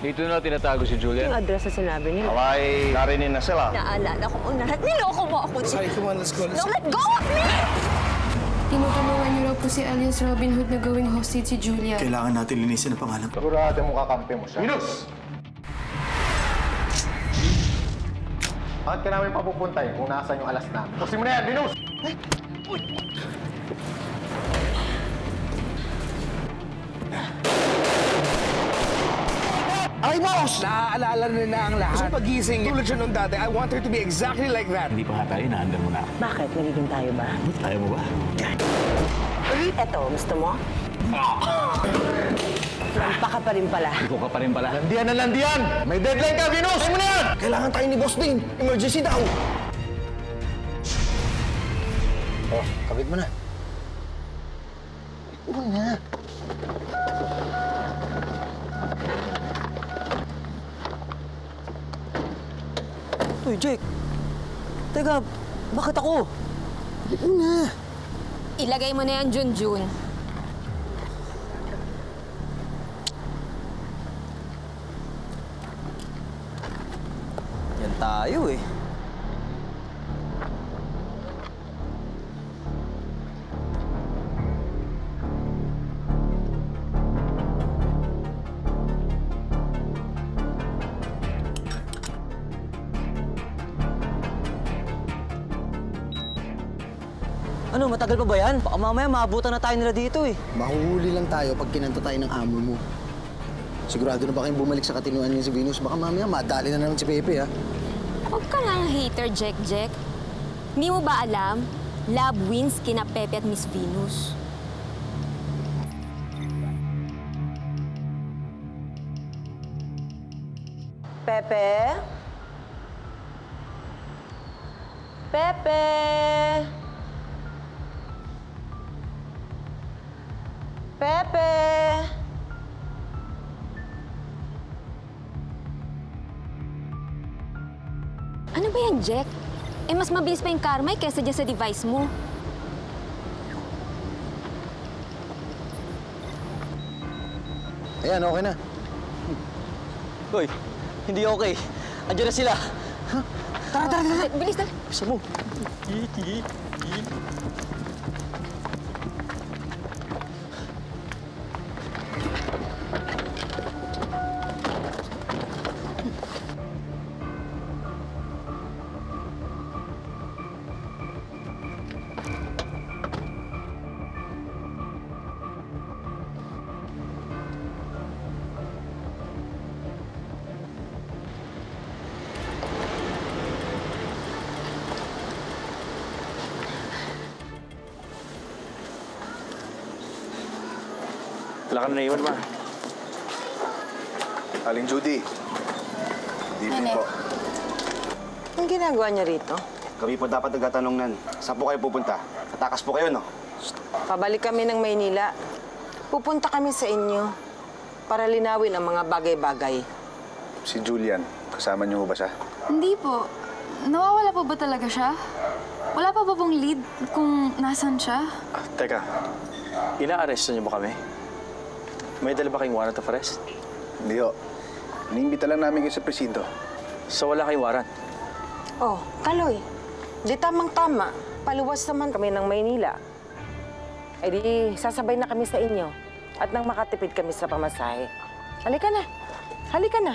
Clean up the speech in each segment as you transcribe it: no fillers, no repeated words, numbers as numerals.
Dito na tinatago si Julian. Yung address na sinabi niya. Away, narinig na sila. Naalala ko ang lahat. Niloko mo ako. Sorry, come on, let's go. No, let go of me! Tinutulungan niyo raw po si alias Robin Hood na gawing hostage si Julia. Kailangan natin linisin ang pangalan. Sigurado mo kakampi mo siya. Minus! Bakit ka namin papupuntay kung nasaan yung alas namin? Pusin mo na yan, Minus! Ay, boss! Naaalala na ang lahat. Gusto pagising, tulad siya nung dati. I want her to be exactly like that. Hindi pa nga tayo, na-under mo na. Bakit? Nagiging tayo ba? Ayaw mo ba? Eto, gusto mo? Lampa ka pa rin pala. Ikaw ka pa rin pala. Landian na landian! May deadline ka, Minus! Ayaw mo na yan! Kailangan tayo ni Boss Dane. Emergency daw. Oh, kabit mo na. Ibo na. Uy, Jake. Teka, bakit ako? Ibo na. Ilagay mo na yan, Junjun. Yan tayo eh. Ano, matagal pa ba yan? Baka mamaya maabutan na tayo nila dito eh. Mahuhuli lang tayo pag kinanta tayo ng amo mo. Sigurado na ba kayong bumalik sa katinuan niya si Venus? Baka mamaya madali na naman si Pepe, ha? Huwag ka nga hater, Jack. Hindi mo ba alam? Love wins kina Pepe at Miss Venus. Pepe? Pepe? Pepe? Ano ba yan, Jack? Eh, mas mabilis pa yung Carmine kaysa dyan sa device mo. Ayan, okay na. Uy, hindi okay. Andiyan na sila. Tara! Bilis na. Gusto mo? Wala ka na naiwan, ma. Aling Judy. Good evening po. Anong ginagawa niya rito? Kami po dapat nagtatanong nan. Saan po kayo pupunta? Katakas po kayo, no? Pabalik kami ng Maynila. Pupunta kami sa inyo para linawin ang mga bagay-bagay. Si Julian, kasama niyo ba siya? Hindi po. Nawawala po ba talaga siya? Wala pa ba pong lead kung nasan siya? Teka, ina-arresto niyo ba kami? May dala ba kayong warrant of arrest? Hindi ho. Iniimbita lang namin kayo sa presinto. So wala kayong warrant? Oh, Kaloy, di tamang-tama. Paluwas naman kami ng Maynila. Eh di, sasabay na kami sa inyo. At nang makatipid kami sa pamasahe. Halika na. Halika na.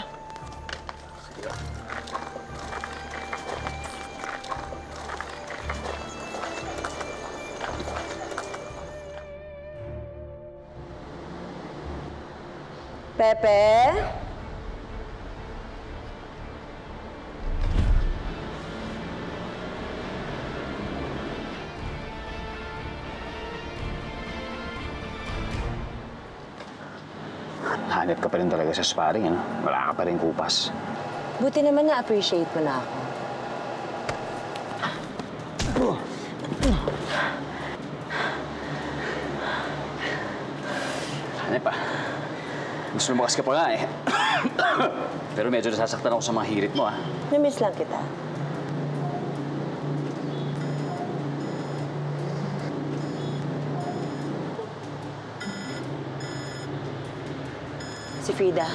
Pepe? Hanip ka pa rin talaga sa sparring, ano? Wala ka pa rin kupas. Buti naman na-appreciate mo na ako. Hanip pa. Gusto lumakas ka pa nga, eh. Pero medyo nasasaktan ako sa mga hirit mo, ah. Namiss lang kita. Si Frida.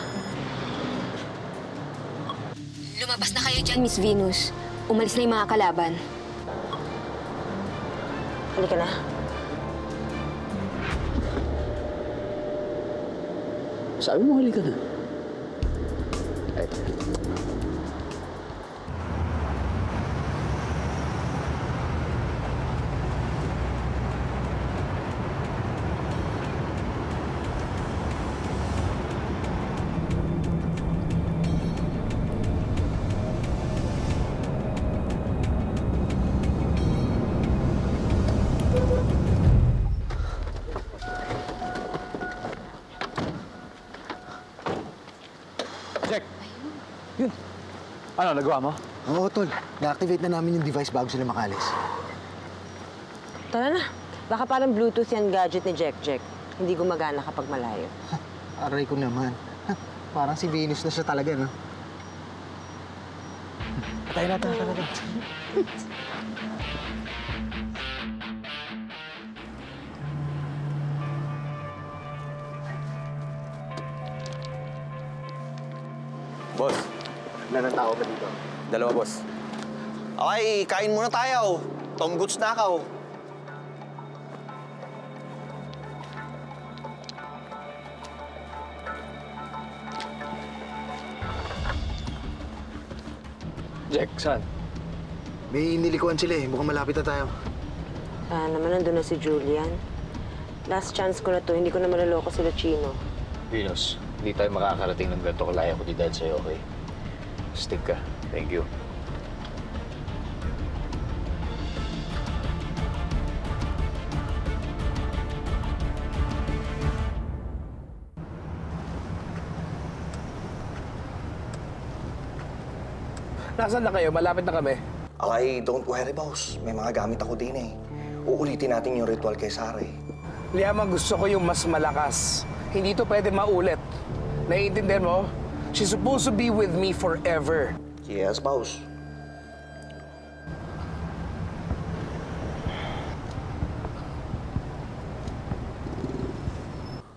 Lumabas na kayo dyan, Miss Venus. Umalis na yung mga kalaban. Halika na. Sabi mo, halika na. Ay. Jack! Yun. Ano, nagawa mo? Oo, tol. Na-activate na namin yung device bago sila makalis. Tara na. Baka parang Bluetooth yan gadget ni Jack Jack. Hindi gumagana kapag malayo. Aray ko naman. Parang si Venus na siya talaga, no? Patay na, tara. Boss, Ilan ang tao ba dito? dalawa, boss. Okay, kain muna tayo. Tom Goods na ako. Jack, saan? May nilikuan sila eh. Mukhang malapit na tayo. Naman nandun na si Julian. Last chance ko na to. Hindi ko na maloloko sila Chino. Venus, hindi tayo makakarating ng ganito kalaya kundi dahil sa'yo, okay? Stick ka. Thank you. Nasaan na kayo? Malapit na kami. Okay, don't worry, boss. May mga gamit ako din eh. Uulitin natin yung ritual kay Sari. Liam, gusto ko yung mas malakas. Hindi to pwede maulit. Naiintindihan mo? She's supposed to be with me forever. Yes, boss.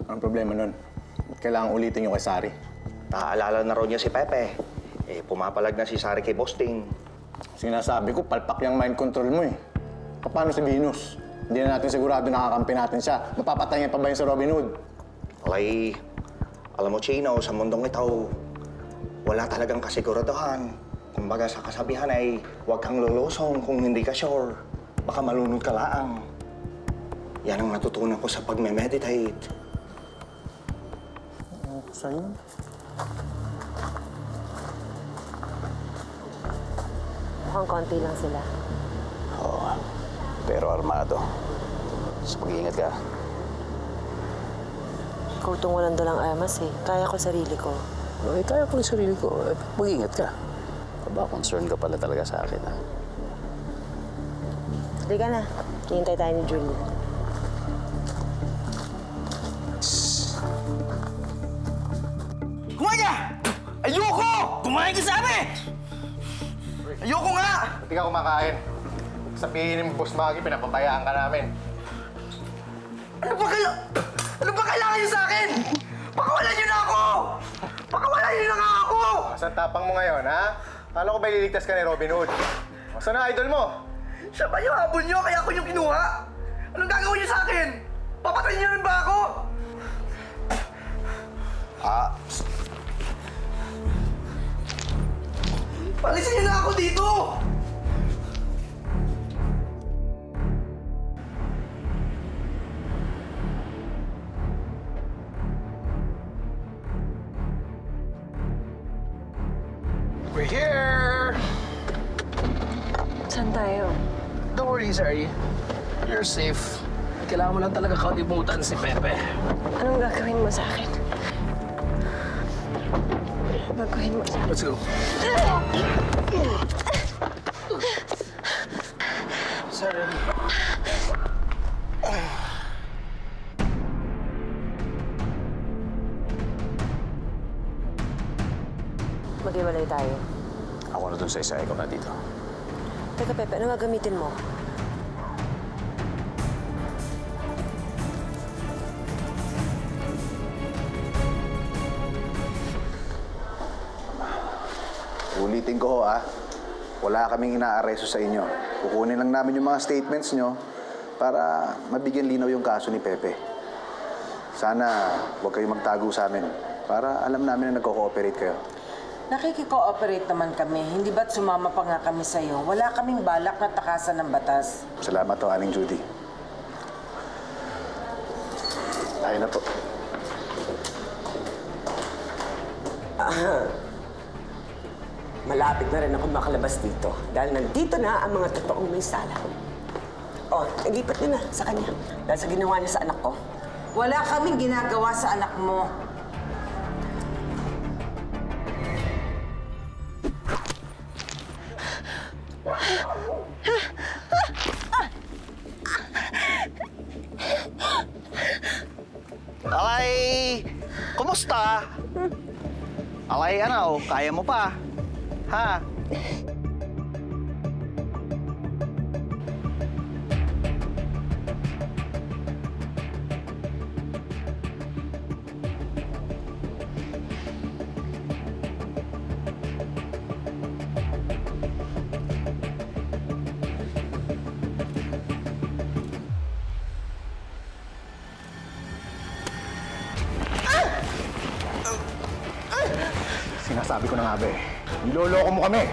Ang problema nun, kailangan ulitin yung kay Sari. Naaalala na raw niya si Pepe. Pumapalag na si Sari kay Bosting. Sinasabi ko, palpak yung mind control mo eh. Paano si Venus? Hindi na natin sigurado nakakampi natin siya. Mapapatay niya pa ba yun sa Robin Hood? Okay, alam mo, Chino, sa mundong ito, wala talagang kasiguraduhan. Kumbaga sa kasabihan ay, huwag kang lulusong kung hindi ka sure. Baka malunod ka laang. Yan ang natutunan ko sa pagme-meditate. Sa'yo? Mukhang konti lang sila. Oo, pero armado. So, mag-iingat ka. Ikaw itong walang dalang armas eh. Kaya ko sarili ko. Okay, kaya ko yung sarili ko. Mag-iingat ka. Aba, concern ka pala talaga sa akin, ha? Halika na. Hihintay tayo ni Julie. Kumain ka! Ayoko! Kumain ka sa amin! Ayoko nga! Hindi ka kumakain. Sabihin mo, Boss Maggie, pinapabayaan ka namin. Ano ba kailangan niyo sa akin? Pakawalan niyo na ako! Pakawalan niyo na nga ako! Saan tapang mo ngayon, ha? Paano ko ba ililigtas ka ni Robin Hood? Saan na idol mo? Siya ba yung habol niyo kaya ako yung kinuha? Anong gagawin niyo sa akin? Papatayin niyo rin ba ako? Palisin niyo na ako dito! We're here! Saan tayo? Don't worry, Zari. You're safe. Kailangan mo lang talaga kalimutan si Pepe. Anong gagawin mo sa akin? Gagawin mo sa Let's go. Sorry. Mag-iwalay tayo. Ako na dun sa isa, ikaw na dito. Teka, Pepe, ano gagamitin mo? Ulitin ko ho, wala kaming inaaresto sa inyo. Kukunin lang namin yung mga statements nyo para mabigyan linaw yung kaso ni Pepe. Sana huwag kayong magtago sa amin para alam namin na nagko-cooperate kayo. Nakiki-cooperate naman kami. Hindi ba't sumama pa nga kami sa'yo? Wala kaming balak na takasan ng batas. Salamat ho, Aling Judy. Tayo na po. Malapit na rin ako makalabas dito dahil nandito na ang mga totoong may sala. Oh, ilipat niyo na sa kanya dahil sa ginawa niya sa anak ko. Wala kaming ginagawa sa anak mo. Alay, kumusta? Alay, ano, kaya mo pa? Ha? Sinasabi ko na nga ba niloloko mo kami!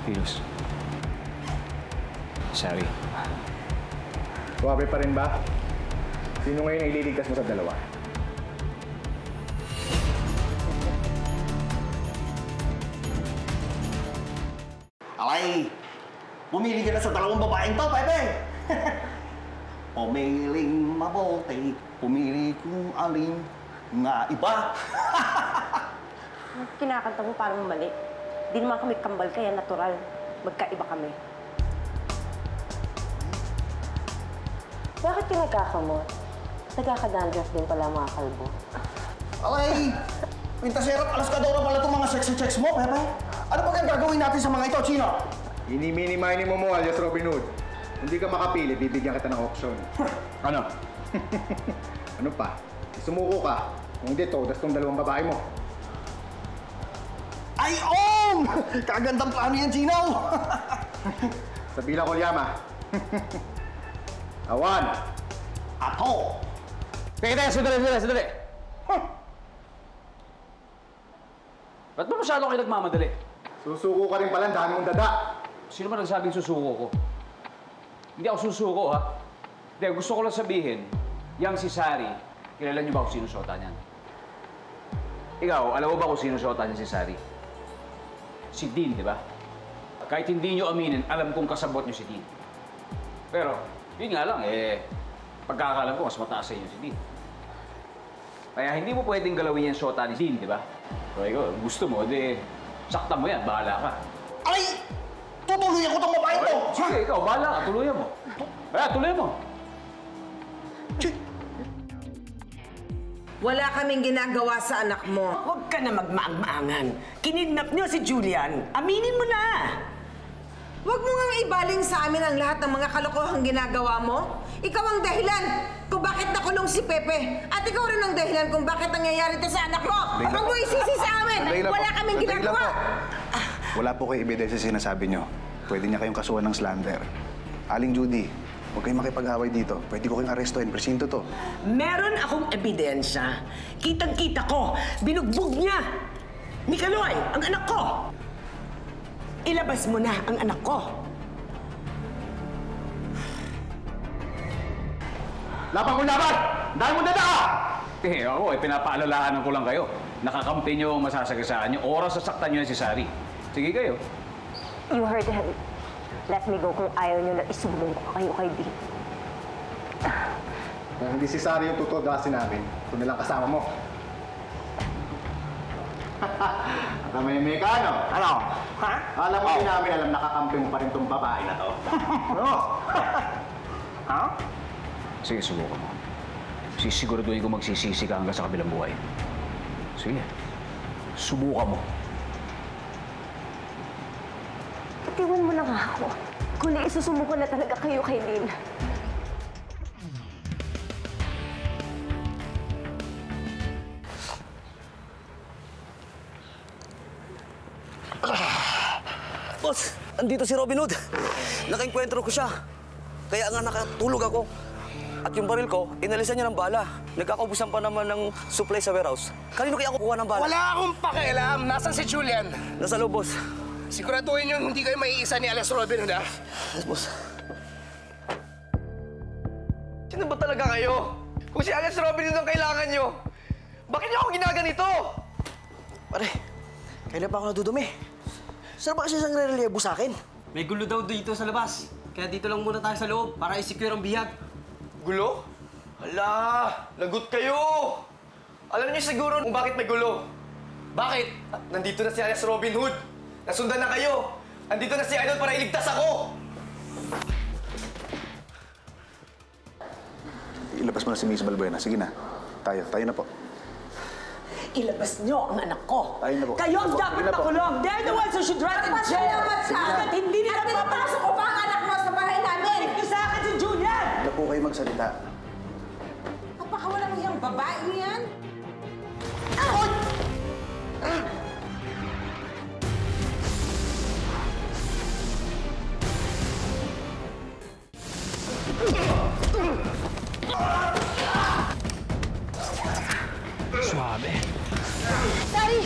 Venus. Sorry. Suwabe pa rin ba? Sino ngayon ang ililigtas mo sa dalawa? Alay, pumili ka na sa dalawang babaeng to, Pepe! Pumiling mabuti, pumili kung alin nga iba. Kinakanta mo parang mali. Di naman kami kambal, kaya natural. Magkaiba kami. Bakit ka nagkakamot? Nagkakadandruff din pala mga kalbo. Alay, pintaserap, alas ka daw na pala itong mga sexy checks mo, Pepe. Ano ba ang gagawin natin sa mga ito, Chino? Ini-mini-mini mo alias Robin Hood. Hindi ka makapili, bibigyan kita ng option. Ano? Ano pa? Sumuko ka. Kung hindi, todas tong dalawang babae mo. Ay, Om! Kagandang plano yan, Chino! Sa bilang ko, Yama. Awan! Ato! Teka, sandali. Ba't ba masyado kayo nagmamadali? Susuko ka rin pala, dami mong dada. Sino ba nagsabing susuko ko? Hindi ako susuko, ha? Hindi, gusto ko lang sabihin, yang si Sari, kilala niyo ba kung sino siyota niyan? Ikaw, alam mo ba kung sino siyota niyan si Sari? Si Dean, di ba? Kahit hindi niyo aminin, alam kong kasabot niyo si Dean. Pero, yun nga lang, pagkakalam ko, mas mataas sa inyo si Dean. Kaya hindi mo pwedeng galawin yung siyota ni Dean, di ba? So, ikaw, gusto mo, saktan mo yan, bahala ka. Ay! Tutuloy ako itong babae to! Sige, ikaw, bahala ka, tuluyan mo. Tuloy mo. Wala kaming ginagawa sa anak mo. Huwag ka na magmaang-maangan. Kinidnap niyo si Julian. Aminin mo na! Huwag mo ngang ibaling sa amin ang lahat ng mga kalokohang ginagawa mo. Ikaw ang dahilan kung bakit nakulong si Pepe. At ikaw rin ang dahilan kung bakit nangyayari ito sa anak mo. Huwag mo isisi sa amin. Wala kaming ginagawa. Wala po kayo ebidensya sinasabi nyo. Pwede niya kayong kasuhan ng slander. Aling Judy, huwag kayong makipag-away dito. Pwede ko kayong arestuhin. Presinto to. Meron akong ebidensya. Kitang-kita ko. Binugbog niya. Ni Kaloy, ang anak ko. Ilabas mo na ang anak ko. Laban mo laban! Dahil mo dada ka! Ako, pinapaalalahanan ko lang kayo. Nakakampi niyo ang masasagasaan niyo. Oras sasaktan niyo si Sari. Sige kayo. You heard him. Let me go kung ayaw niyo na isulong ko kayo kay Dean. Kung hindi si Sari yung tutudasin namin, ito nilang kasama mo. Namimik ka, ano? Ano? Ha? Alam mo din namin alam nakakampi mo pa rin tong babae na to. Ano? Ha? Sige, subukan mo. Sisiguraduhin ko magsisisi ka hanggang sa kabilang buhay. Sige, subukan mo. Itiwan mo na nga ako. Kung isusumuko na talaga kayo kay Lynn. Boss, andito si Robin Hood. Nakaenkwentro ko siya. Kaya nga nakatulog ako. At yung baril ko, inalisan niya ng bala. Nagkakaubusan pa naman ng supply sa warehouse. Kanino kaya ako kuha ng bala? Wala akong pakialam. Nasaan si Julian? Nasa loob, boss. Siguraduhin niyo hindi kayo maiisa ni Alex Robin Hood, ha? Yes, boss. Sino ba talaga kayo? Kung si Alex Robin Hood ang kailangan niyo, bakit niyo ako ginaganito? Pare, kailan pa ako nadudumi? Saan ba kasi siyang re-reliebo sa akin? May gulo daw dito sa labas. Kaya dito lang muna tayo sa loob para i-secure ang bihag. Gulo? Hala, lagot kayo! Alam niyo siguro kung bakit may gulo. Bakit? Nandito na si Alex Robin Hood. Nasundan na kayo. Andito na si Idol para iligtas ako. Ilabas mo na si Miss Balbuena. Sige na. Tayo na po. Ilabas niyo ang anak ko. Tayo na po. Kayo ang Sige dapat na po. makulong. They're the ones who should rot in jail. Sige na. At hindi nila Pinapasok ko pa ang anak mo sa bahay namin! Ito sa akin si Julian! Hindi po kayo magsalita. Napakawalang iyang babae niyan! Suabe. Sari!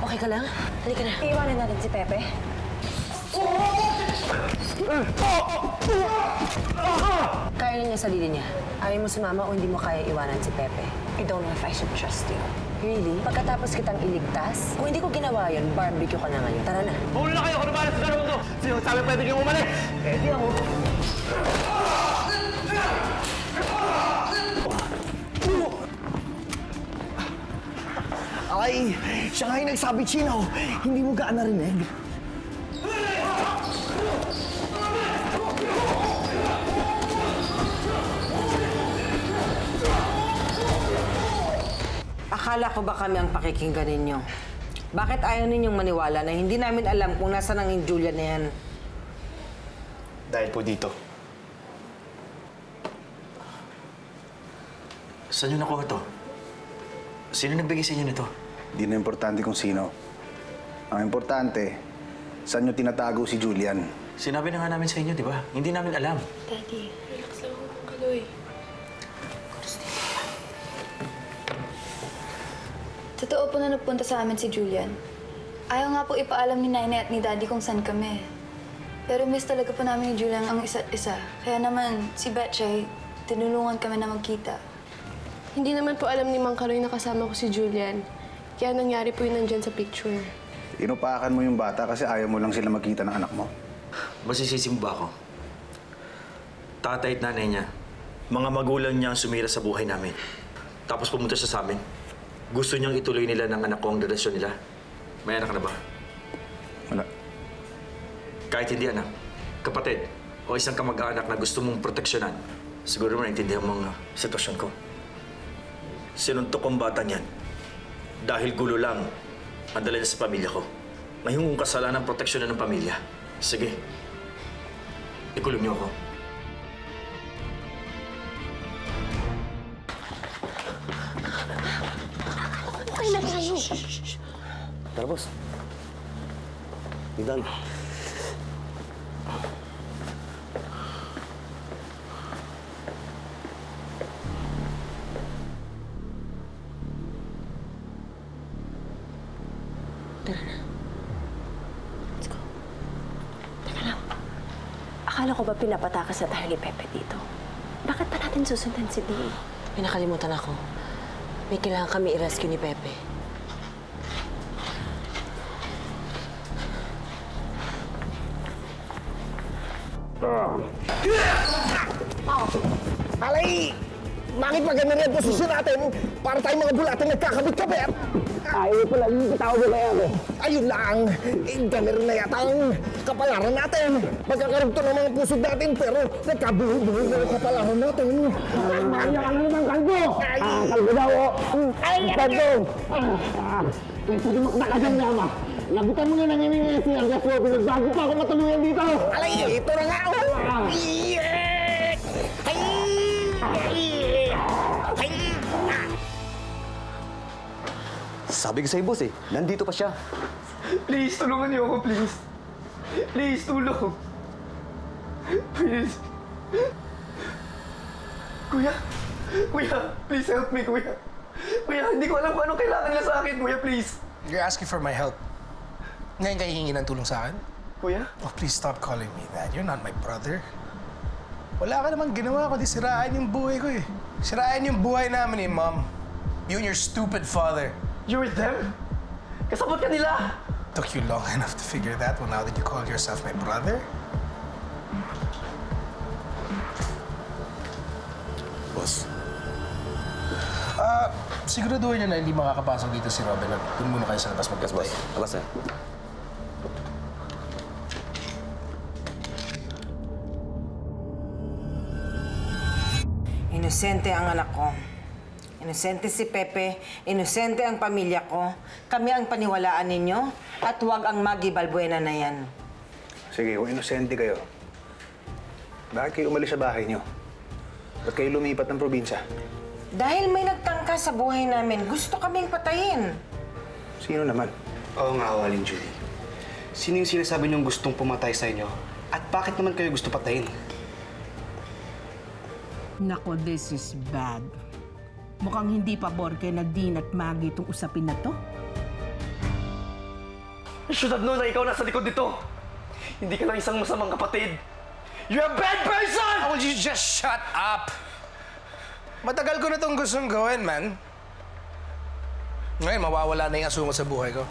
Okay ka lang? Halika na. Iiwanan natin si Pepe. Kaya niya sarili niya. Ayaw mo sumama o hindi mo kaya iwanan si Pepe. I don't know if I should trust you. Really? Pagkatapos kitang iligtas, kung hindi ko ginawa yun, barbecue ka na ngayon. Tara na. Pulo na kayo kung naman sa dalawang to. Sino sabi pwede kayong umalis? Eh, di ako. Ay, siya nga yung nagsabi, Chino. Hindi mo gaan narinig. Akala ko ba kami ang pakikinggan ninyo? Bakit ayaw ninyong maniwala na hindi namin alam kung nasaan ang Julia na yan? Dahil po dito. Saan nyo nakuha to? Sino nagbigay sa inyo nito? Hindi na importante kung sino. Ang importante, saan nyo tinatago si Julian? Sinabi na nga namin sa inyo, di ba? Hindi namin alam. Daddy, relax lang ako, Kaloy. Totoo po na nagpunta sa amin si Julian. Ayaw nga po ipaalam ni Nainay at ni Daddy kung saan kami. Pero miss talaga po namin ni Julian ang isa't isa. Kaya naman, si Betchay, tinulungan kami na magkita. Hindi naman po alam ni Mang Kaloy na kasama ko si Julian. Kaya nangyari po yun nandyan sa picture. Inupakan mo yung bata kasi ayaw mo lang sila magkita ng anak mo. Masisisi mo ba ako? Tatay at nanay niya, mga magulang niya ang sumira sa buhay namin. Tapos pumunta siya sa amin. Gusto niyang ituloy nila ng anak ko ang relasyon nila. May anak na ba? Wala. Kahit hindi anak, kapatid, o isang kamag-anak na gusto mong proteksyonan, siguro mo naintindihan mo ang sitwasyon ko. Sinuntok kong bata niyan dahil gulo lang ang dala niya sa pamilya ko. Ngayon kung kasalanan proteksyonan ng pamilya, sige, ikulong niyo ako. Okay na tayo. Tara, boss. Idan. Tara na. Let's go. Teka lang. Akala ko ba pinapatakas na tayo ni Pepe dito? Bakit pa natin susundan si Dee? Pinakalimutan ako. May kailangan kami i-rescue ni Pepe. Alay! Bakit pa ganun yung posisyon natin? Para tayong mga bulating nagkakabit-kabit! Ayaw pala yung patawag na kaya ako. Ayun lang! Ganun na yata ang kapalaran natin. Magkakarugto ng mga pusod natin, pero nagkabuho-buho na yung kapalaran natin. Maya ka na naman, Kalbo! Kalbo daw, oh! Kalbo! Sumak na ka dyan, Yama! Lagutan mo nga nanginginig si Argas Robin bago pa ako matuluyan dito! Alay! Ito na nga, oh! Sabi ko sa'yo, boss eh. Nandito pa siya. Please, tulungan niyo ako, please. Please, tulong. Please. Kuya! Kuya, please help me, kuya. Kuya, hindi ko alam kung anong kailangan nila sa akin, kuya, please. You're asking for my help. Ngayon kayo hihingi ng tulong sa akin? Kuya? Oh, please stop calling me that. You're not my brother. Wala ka namang ginawa kundi siraan yung buhay ko eh. Siraan yung buhay namin eh, Mom. You and your stupid father. You're with them? Kasabot ka nila! Took you long enough to figure that one out that you called yourself my brother? Boss. Siguraduhin niyo na hindi makakapasok dito si Robin at dun muna kayo sa labas magkasbay. Labas na. Inosente ang anak ko. Inosente si Pepe. Inosente ang pamilya ko. Kami ang paniwalaan ninyo. At huwag ang Maggie Balbuena na yan. Sige, kung inosente kayo, bakit kayo umalis sa bahay niyo? Ba't kayo lumipat ng probinsya? Dahil may nagtangka sa buhay namin, gusto kaming patayin. Sino naman? Oo nga, Aling Julie. Sino yung sinasabi niyong gustong pumatay sa inyo? At bakit naman kayo gusto patayin? Nako, this is bad. Mukhang hindi pabor kay Nadine at Maggie itong usapin na to. I should have known na ikaw nasa likod nito. Hindi ka lang isang masamang kapatid. You're a bad person! How will you just shut up? Matagal ko na itong gustong gawin, man. Ngayon, mawawala na yung asungo sa buhay ko.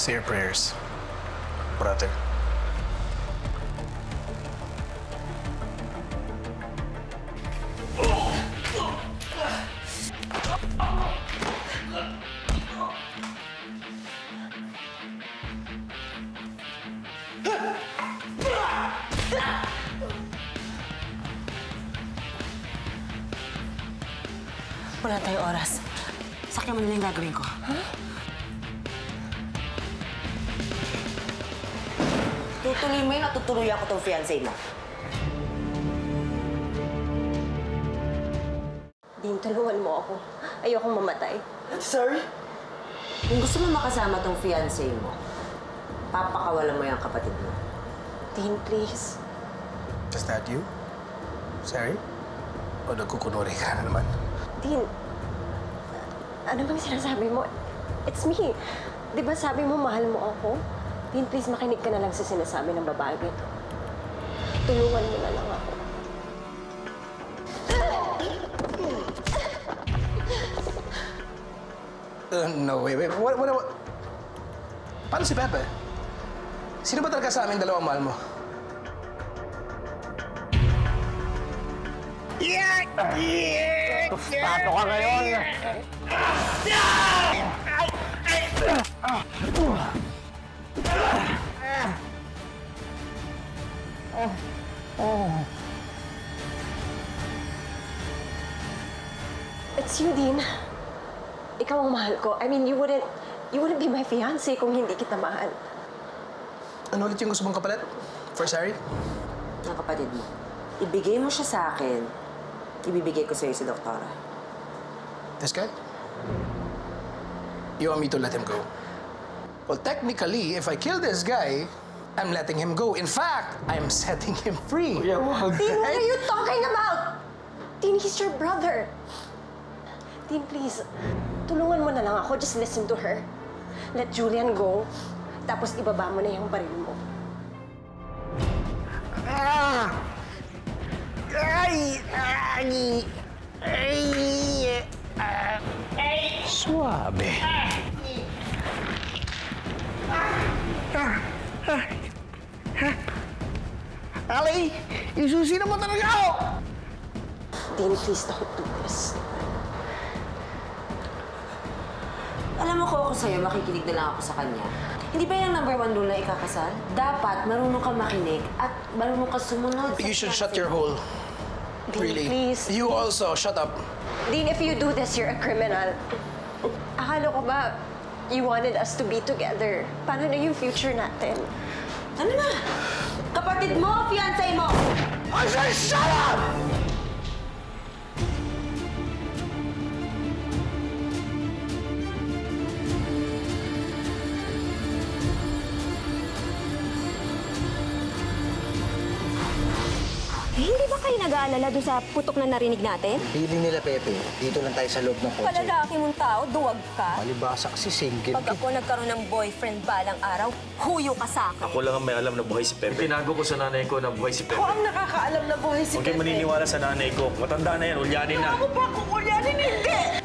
Say your prayers, brother. Wala tayong oras. Sakyan mo nila yung gagawin ko. Tutuloy mo yun at tutuloy ako tong fiancé mo. Dean, tulungan mo ako. Ayokong mamatay. Sorry? Kung gusto mo makasama tong fiancé mo, papakawalan mo yung kapatid mo. Dean, please. Is that you? Sorry? O nagkukunwari ka na naman? Dean, ano bang sinasabi mo? It's me. Di ba sabi mo mahal mo ako? Dean, please makinig ka na lang sa sinasabi ng babae ito. Tulungan mo na lang ako. No, wait. What? Paano si Pepe? Sino ba talaga sa aming dalawang mahal mo? Pato ka ngayon! It's you, Dean. Ikaw ang mahal ko. I mean, you wouldn't be my fiancé kung hindi kita mahal. Ano ulit yung gusto mong kapalit? For Sari? Ang kapatid mo. Ibigay mo siya sa akin, ibibigay ko sa'yo si Doktora. This guy? You want me to let him go? Well, technically, if I kill this guy, I'm letting him go. In fact, I'm setting him free. Dean, what are you talking about? Dean, he's your brother. Dean, please, tulungan mo na lang ako. Just listen to her. Let Julian go, tapos ibaba mo na yung baril mo. Suabe. ate. Isusi naman talaga ako. Dean, please don't do this. Alam mo ko ako sa'yo, makikinig na lang ako sa kanya. Hindi ba yung number 1 rule na ikakasal? Dapat marunong ka makinig at marunong ka sumunod. You should shut your hole. Dean, Really. please. You also, shut up. Dean, if you do this, you're a criminal. Akala ko ba you wanted us to be together? Paano na yung future natin? Ano na? Kapatid mo, fiancé mo! I said shut up! Eh, hindi ba kayo nag-aalala doon sa putok na narinig natin? Feeling nila, Pepe. Dito lang tayo sa loob ng kotse. Palalaki mong tao, duwag ka. Palibasa kasi single. Pag ako nagkaroon ng boyfriend balang araw, huyo ka sa akin. Ako lang ang may alam na buhay si Pepe. Tinago ko sa nanay ko na buhay si Pepe. Ako ang nakakaalam na buhay si Huwag kayong maniniwala sa nanay ko. Matanda na yan, ulyanin na. Ako pa kung ulyanin, hindi!